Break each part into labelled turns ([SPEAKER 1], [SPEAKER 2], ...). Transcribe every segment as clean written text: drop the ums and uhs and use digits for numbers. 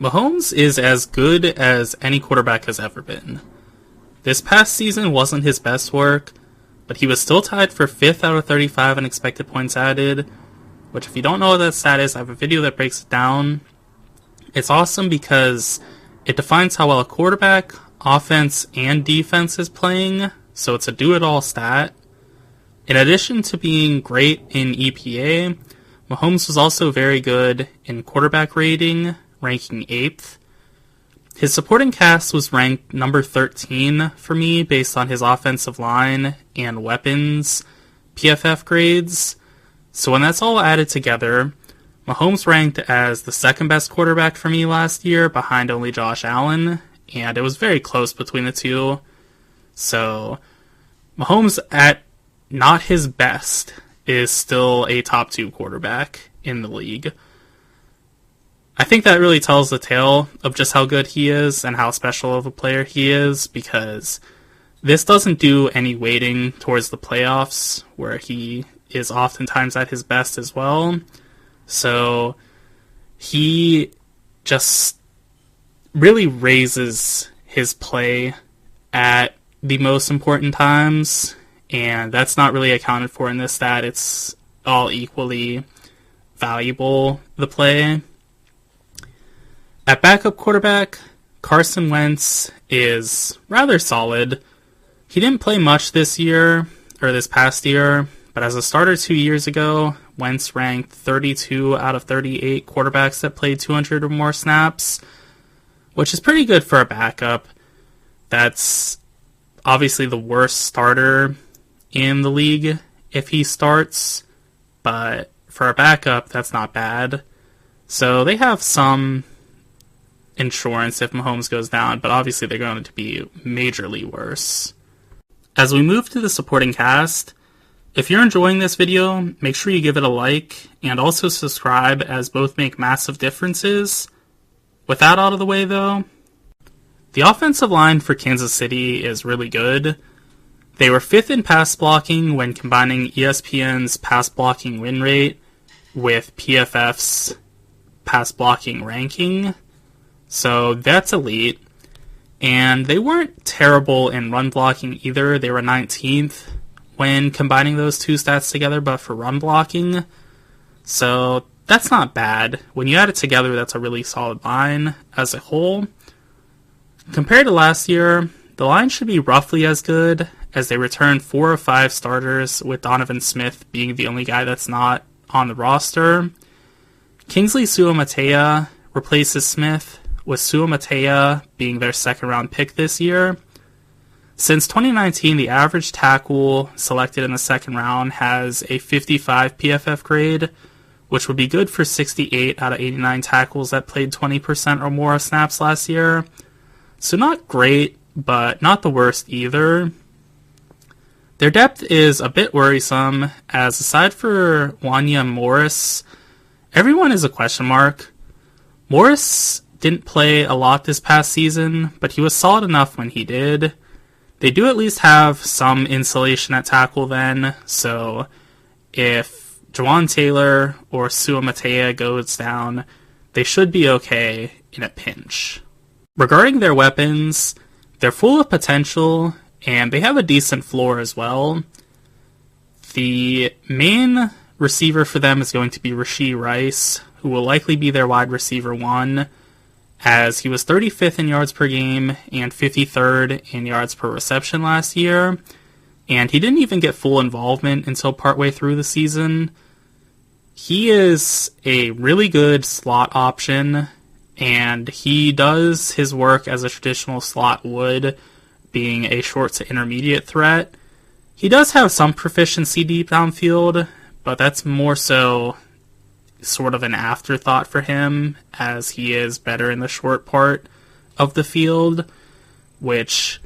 [SPEAKER 1] Mahomes is as good as any quarterback has ever been. This past season wasn't his best work, but he was still tied for 5th out of 35 in expected points added, which if you don't know what that stat is, I have a video that breaks it down. It's awesome because it defines how well a quarterback, offense, and defense is playing, so it's a do-it-all stat. In addition to being great in EPA, Mahomes was also very good in quarterback rating, ranking 8th. His supporting cast was ranked number 13 for me based on his offensive line and weapons PFF grades. So when that's all added together, Mahomes ranked as the second best quarterback for me last year behind only Josh Allen, and it was very close between the two. So Mahomes at not his best is still a top 2 quarterback in the league. I think that really tells the tale of just how good he is and how special of a player he is, because this doesn't do any weighting towards the playoffs, where he is oftentimes at his best as well. So he just really raises his play at the most important times, and that's not really accounted for in this stat. It's all equally valuable, the play. At backup quarterback, Carson Wentz is rather solid. He didn't play much this past year, but as a starter 2 years ago, Wentz ranked 32 out of 38 quarterbacks that played 200 or more snaps, which is pretty good for a backup. That's obviously the worst starter in the league if he starts, but for a backup, that's not bad. So they have some insurance if Mahomes goes down, but obviously they're going to be majorly worse. As we move to the supporting cast, if you're enjoying this video, make sure you give it a like and also subscribe, as both make massive differences. With that out of the way though, the offensive line for Kansas City is really good. They were 5th in pass blocking when combining ESPN's pass blocking win rate with PFF's pass blocking ranking. So that's elite. And they weren't terrible in run blocking either. They were 19th when combining those two stats together, but for run blocking. So that's not bad. When you add it together, that's a really solid line as a whole. Compared to last year, the line should be roughly as good, as they returned 4 of 5 starters, with Donovan Smith being the only guy that's not on the roster. Kingsley Suamataia replaces Smith, with Suamataia being their second-round pick this year. Since 2019, the average tackle selected in the second round has a 55 PFF grade, which would be good for 68 out of 89 tackles that played 20% or more of snaps last year. So not great, but not the worst either. Their depth is a bit worrisome, as aside for Wanya Morris, everyone is a question mark. Morris didn't play a lot this past season, but he was solid enough when he did. They do at least have some insulation at tackle then, so if Jawan Taylor or Suamataia goes down, they should be okay in a pinch. Regarding their weapons, they're full of potential, and they have a decent floor as well. The main receiver for them is going to be Rashee Rice, who will likely be their wide receiver 1, as he was 35th in yards per game and 53rd in yards per reception last year, and he didn't even get full involvement until partway through the season. He is a really good slot option, and he does his work as a traditional slot would, being a short to intermediate threat. He does have some proficiency deep downfield, but that's more so sort of an afterthought for him, as he is better in the short part of the field, which,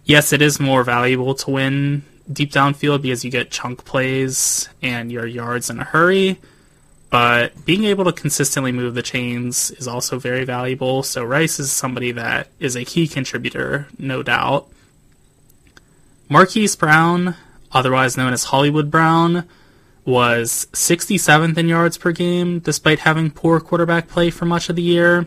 [SPEAKER 1] yes, it is more valuable to win deep downfield because you get chunk plays and your yards in a hurry, but being able to consistently move the chains is also very valuable. So Rice is somebody that is a key contributor, no doubt. Marquise Brown, otherwise known as Hollywood Brown, was 67th in yards per game, despite having poor quarterback play for much of the year.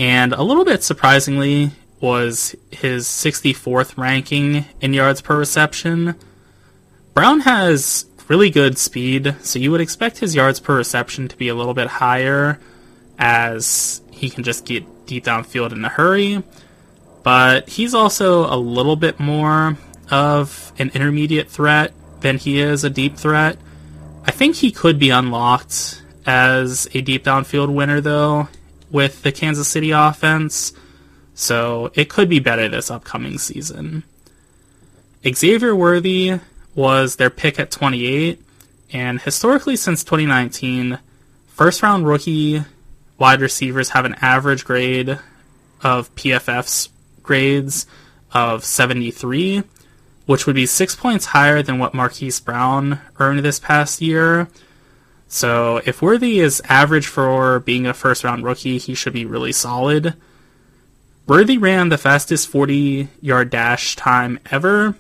[SPEAKER 1] And a little bit surprisingly was his 64th ranking in yards per reception. Brown has really good speed, so you would expect his yards per reception to be a little bit higher, as he can just get deep downfield in a hurry. But he's also a little bit more of an intermediate threat than he is a deep threat. I think he could be unlocked as a deep downfield winner, though, with the Kansas City offense, so it could be better this upcoming season. Xavier Worthy was their pick at 28, and historically since 2019, first-round rookie wide receivers have an average grade of PFF's grades of 73, which would be 6 points higher than what Marquise Brown earned this past year. So if Worthy is average for being a first-round rookie, he should be really solid. Worthy ran the fastest 40-yard dash time ever,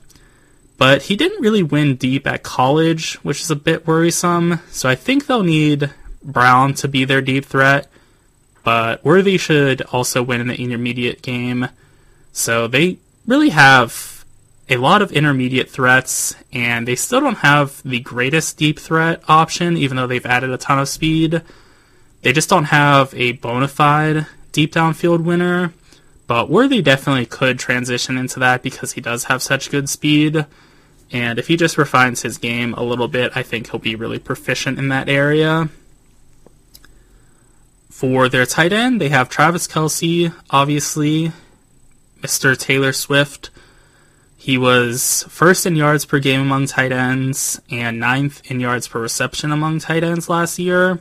[SPEAKER 1] but he didn't really win deep at college, which is a bit worrisome. So I think they'll need Brown to be their deep threat, but Worthy should also win in the intermediate game. So they really have a lot of intermediate threats, and they still don't have the greatest deep threat option, even though they've added a ton of speed. They just don't have a bona fide deep downfield winner, but Worthy definitely could transition into that because he does have such good speed, and if he just refines his game a little bit, I think he'll be really proficient in that area. For their tight end, they have Travis Kelce, obviously, Mr. Taylor Swift. He was first in yards per game among tight ends and ninth in yards per reception among tight ends last year.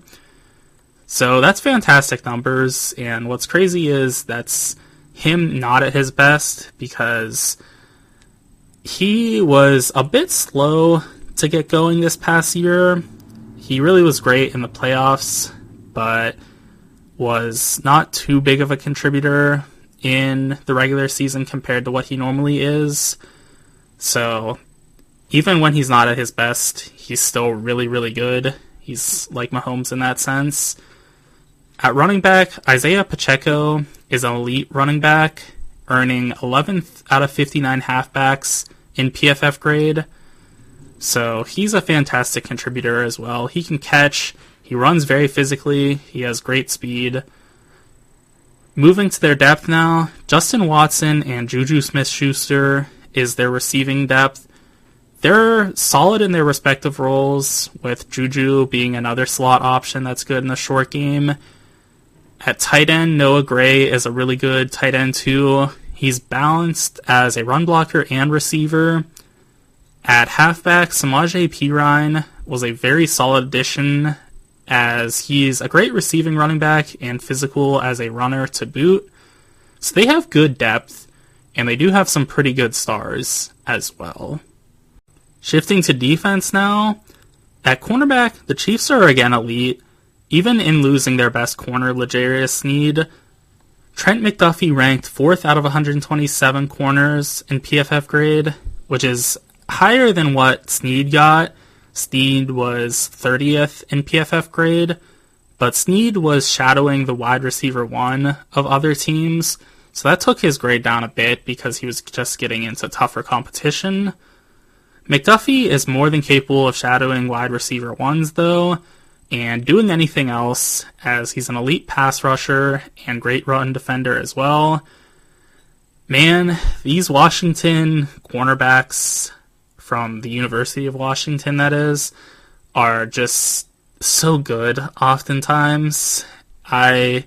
[SPEAKER 1] So that's fantastic numbers, and what's crazy is that's him not at his best because he was a bit slow to get going this past year. He really was great in the playoffs, but was not too big of a contributor in the regular season compared to what he normally is. So even when he's not at his best, he's still really, really good. He's like Mahomes in that sense. At running back, Isaiah Pacheco is an elite running back, earning 11th out of 59 halfbacks in PFF grade. So he's a fantastic contributor as well. He can catch, he runs very physically, he has great speed. Moving to their depth now, Justin Watson and Juju Smith-Schuster is their receiving depth. They're solid in their respective roles, with Juju being another slot option that's good in the short game. At tight end, Noah Gray is a really good tight end too. He's balanced as a run blocker and receiver. At halfback, Samaje Perine was a very solid addition, as he's a great receiving running back and physical as a runner to boot. So they have good depth, and they do have some pretty good stars as well. Shifting to defense now, at cornerback, the Chiefs are again elite, even in losing their best corner, L'Jarius Sneed. Trent McDuffie ranked 4th out of 127 corners in PFF grade, which is higher than what Sneed got. Sneed was 30th in PFF grade, but Sneed was shadowing the wide receiver 1 of other teams, so that took his grade down a bit because he was just getting into tougher competition. McDuffie is more than capable of shadowing wide receiver 1s, though, and doing anything else, as he's an elite pass rusher and great run defender as well. Man, these Washington cornerbacks from the University of Washington, that is, are just so good oftentimes. I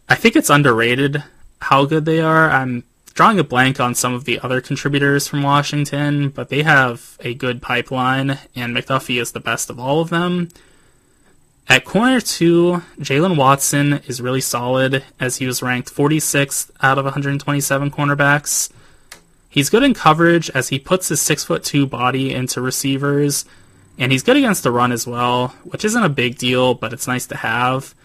[SPEAKER 1] think it's underrated how good they are. I'm drawing a blank on some of the other contributors from Washington, but they have a good pipeline, and McDuffie is the best of all of them. At corner 2, Jalen Watson is really solid, as he was ranked 46th out of 127 cornerbacks. He's good in coverage, as he puts his 6'2" body into receivers, and he's good against the run as well, which isn't a big deal, but it's nice to have.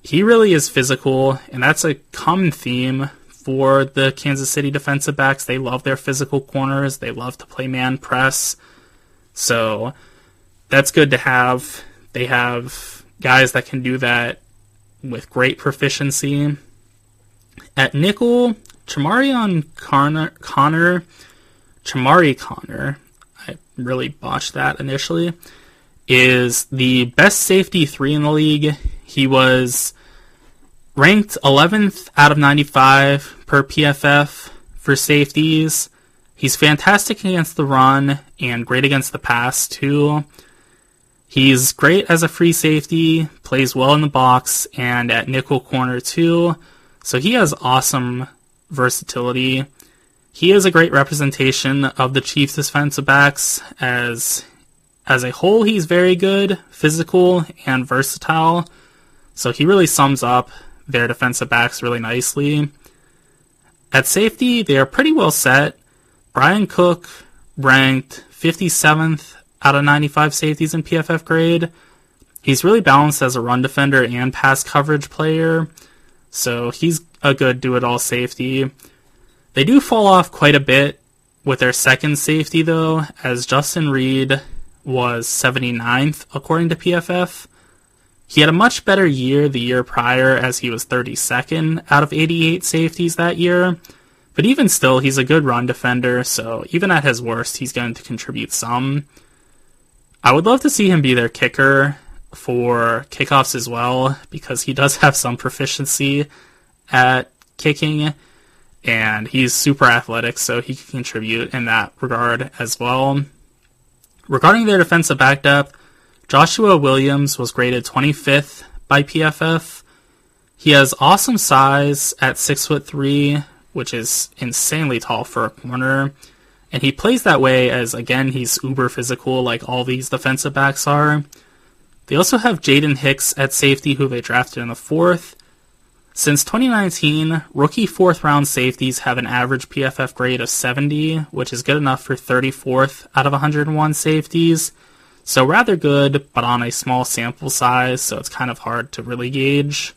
[SPEAKER 1] He really is physical, and that's a common theme for the Kansas City defensive backs. They love their physical corners. They love to play man press. So that's good to have. They have guys that can do that with great proficiency. At nickel, Chamari Connor, I really botched that initially, is the best safety 3 in the league. He was ranked 11th out of 95 per PFF for safeties. He's fantastic against the run and great against the pass too. He's great as a free safety, plays well in the box, and at nickel corner too. So he has awesome versatility. He is a great representation of the Chiefs' defensive backs. As a whole, he's very good, physical, and versatile. So he really sums up their defensive backs really nicely. At safety, they are pretty well set. Brian Cook ranked 57th out of 95 safeties in PFF grade. He's really balanced as a run defender and pass coverage player, so he's a good do-it-all safety. They do fall off quite a bit with their second safety, though, as Justin Reed was 79th according to PFF. He had a much better year the year prior, as he was 32nd out of 88 safeties that year. But even still, he's a good run defender, so even at his worst, he's going to contribute some. I would love to see him be their kicker for kickoffs as well, because he does have some proficiency at kicking, and he's super athletic, so he can contribute in that regard as well. Regarding their defensive back depth, Joshua Williams was graded 25th by PFF. He has awesome size at 6'3", which is insanely tall for a corner. And he plays that way as, again, he's uber physical like all these defensive backs are. They also have Jaden Hicks at safety, who they drafted in the 4th. Since 2019, rookie 4th-round safeties have an average PFF grade of 70, which is good enough for 34th out of 101 safeties. So rather good, but on a small sample size, so it's kind of hard to really gauge.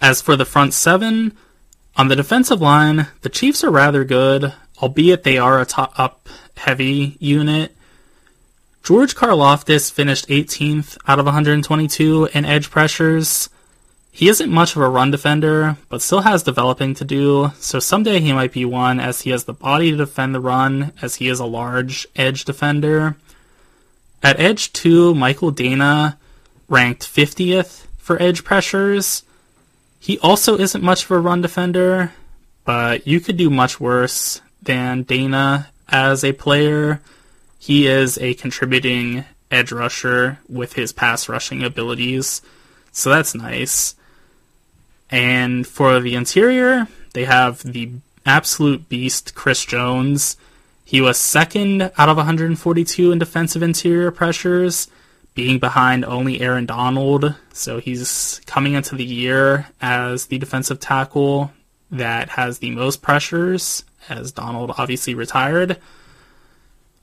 [SPEAKER 1] As for the front 7, on the defensive line, the Chiefs are rather good, albeit they are a top-heavy unit. George Karlaftis finished 18th out of 122 in edge pressures. He isn't much of a run defender, but still has developing to do, so someday he might be one, as he has the body to defend the run, as he is a large edge defender. At edge 2, Michael Dana ranked 50th for edge pressures. He also isn't much of a run defender, but you could do much worse than Dana as a player. He is a contributing edge rusher with his pass rushing abilities, so that's nice. And for the interior, they have the absolute beast Chris Jones. He was 2nd out of 142 in defensive interior pressures, being behind only Aaron Donald, so he's coming into the year as the defensive tackle that has the most pressures, as Donald obviously retired.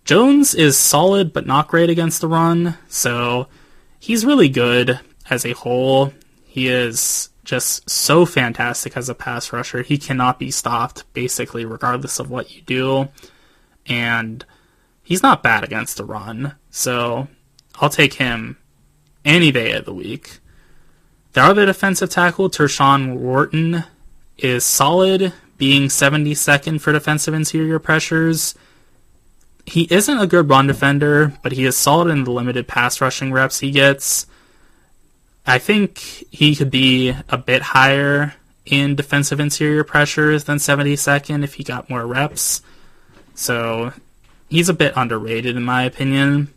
[SPEAKER 1] Jones is solid but not great against the run, so he's really good as a whole. He is just so fantastic as a pass rusher. He cannot be stopped, basically, regardless of what you do. And he's not bad against the run, so I'll take him any day of the week. The other defensive tackle, Tershawn Wharton, is solid, being 72nd for defensive interior pressures. He isn't a good run defender, but he is solid in the limited pass rushing reps he gets. I think he could be a bit higher in defensive interior pressures than 72nd if he got more reps. So he's a bit underrated in my opinion.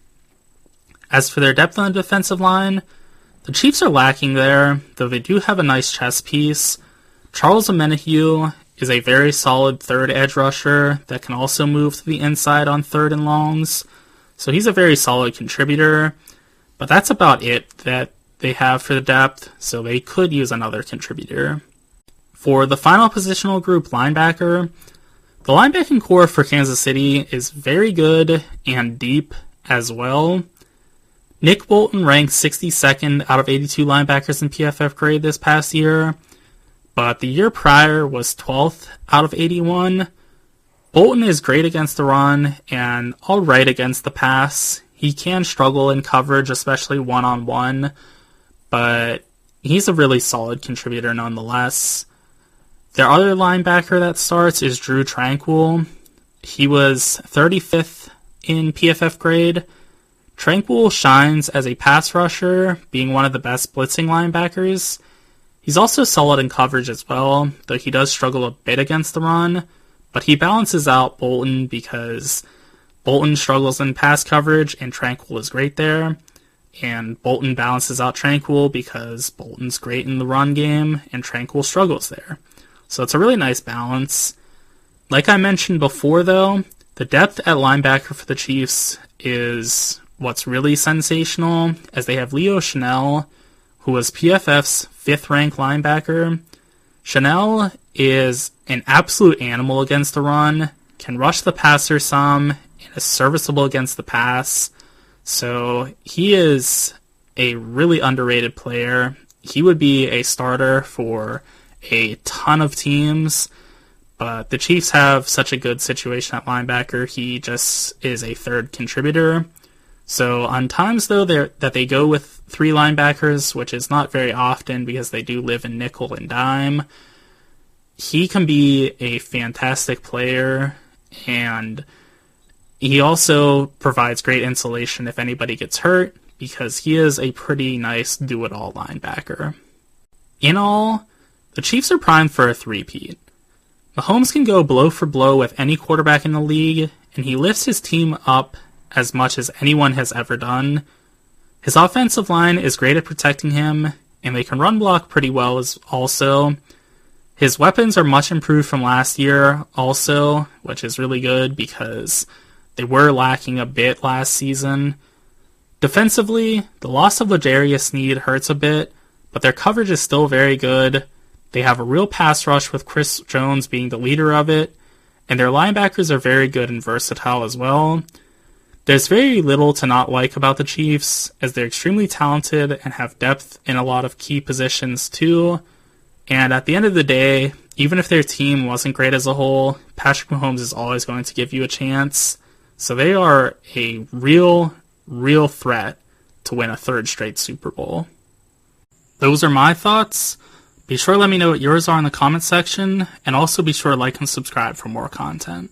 [SPEAKER 1] As for their depth on the defensive line, the Chiefs are lacking there, though they do have a nice chess piece. Charles Omenihu is a very solid third edge rusher that can also move to the inside on 3rd and longs. So he's a very solid contributor, but that's about it that they have for the depth, so they could use another contributor. For the final positional group, linebacker, the linebacking core for Kansas City is very good and deep as well. Nick Bolton ranked 62nd out of 82 linebackers in PFF grade this past year, but the year prior was 12th out of 81. Bolton is great against the run and alright against the pass. He can struggle in coverage, especially one-on-one, but he's a really solid contributor nonetheless. Their other linebacker that starts is Drue Tranquill. He was 35th in PFF grade. Tranquill shines as a pass rusher, being one of the best blitzing linebackers. He's also solid in coverage as well, though he does struggle a bit against the run, but he balances out Bolton because Bolton struggles in pass coverage and Tranquill is great there, and Bolton balances out Tranquill because Bolton's great in the run game and Tranquill struggles there. So it's a really nice balance. Like I mentioned before though, the depth at linebacker for the Chiefs is what's really sensational, as they have Leo Chenal, who was PFF's 5th ranked linebacker. Chenal is an absolute animal against the run, can rush the passer some, and is serviceable against the pass. So he is a really underrated player. He would be a starter for a ton of teams, but the Chiefs have such a good situation at linebacker, he just is a 3rd contributor. So on times, though, that they go with 3 linebackers, which is not very often because they do live in nickel and dime, he can be a fantastic player, and he also provides great insulation if anybody gets hurt, because he is a pretty nice do-it-all linebacker. In all, the Chiefs are primed for a three-peat. Mahomes can go blow for blow with any quarterback in the league, and he lifts his team up as much as anyone has ever done. His offensive line is great at protecting him, and they can run block pretty well also. His weapons are much improved from last year also, which is really good because they were lacking a bit last season. Defensively, the loss of L'Jarius Sneed hurts a bit, but their coverage is still very good. They have a real pass rush with Chris Jones being the leader of it, and their linebackers are very good and versatile as well. There's very little to not like about the Chiefs, as they're extremely talented and have depth in a lot of key positions too. And at the end of the day, even if their team wasn't great as a whole, Patrick Mahomes is always going to give you a chance. So they are a real threat to win a 3rd straight Super Bowl. Those are my thoughts. Be sure to let me know what yours are in the comment section, and also be sure to like and subscribe for more content.